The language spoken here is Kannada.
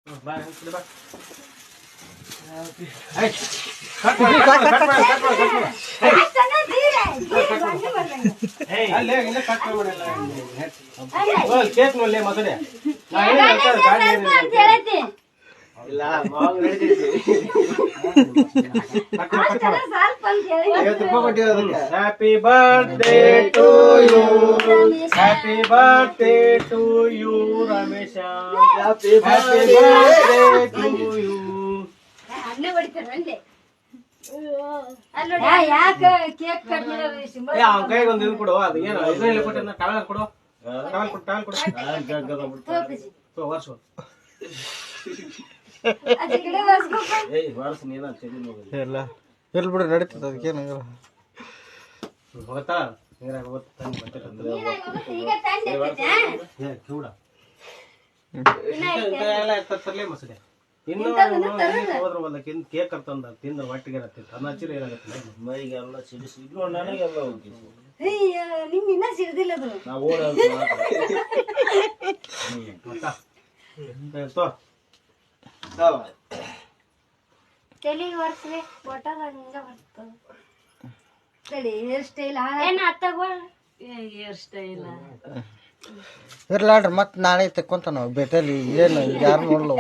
ಬಾ ಬಾ ಕೇಕ್ ನೋಡ್ಲಿ ಮಸೂದೆ ಇಲ್ಲ happy birthday to you happy birthday to you Ramesh happy birthday to you ಕೈಗೆ ಒಂದು ಇದು ಕೊಡು ಅದು ಏನು ಇದರಲ್ಲಿ ಕೊಟ್ಟು ಟವಲ್ ಕೊಡು ಟವಲ್ ಕೊಡು ವರ್ಷ ಎಲ್ಲ ಎಲ್ಲಿ ಬಿಡು ನಡೀತದ ಅದಕ್ಕೇನಾಗಲ್ಲ ಹೋಗ್ತಾ ನೀರಾಗ ತರ್ಲೇ ಮಸೂದೆ ಇನ್ನು ಹೋದ್ರ ಒಂದ ಕೇಕ್ ಕರ್ತಂದ ತಿಂದ್ರ ಒಟ್ಟಿಗೆ ಇರತ್ತಿತ್ತು ಅನ್ನ ಹಚ್ಚಿರ ಏನಾಗತ್ತಿಲ್ಲ ಮೈಗೆಲ್ಲ ಸಿಡಿಸಿದ್ರು ನನಗೆಲ್ಲ ಹೋಗಿತ್ತು ನಿಮ್ ಇನ್ನ ಸಿಗದಿಲ್ಲ ಅದು ನಾವು ತಲೆಗೆ ಒರ್ಸ್ರೆ ಒಟ್ಟದ ಹಂಗ ಬರ್ತದ ತಡಿ ಹೇರ್ ಸ್ಟೈಲ್ ಏನ ಅತ್ತಗೋಳ ಹೇರ್ ಸ್ಟೈಲ್ ಇರ್ಲಾಡ್ರಿ ಮತ್ತೆ ನಾಳೆ ತಕ್ಕೊಂತ ನಾವು ಬೇಟಲ್ಲಿ ಏನು ಯಾರು ನೋಡಲ್ಲ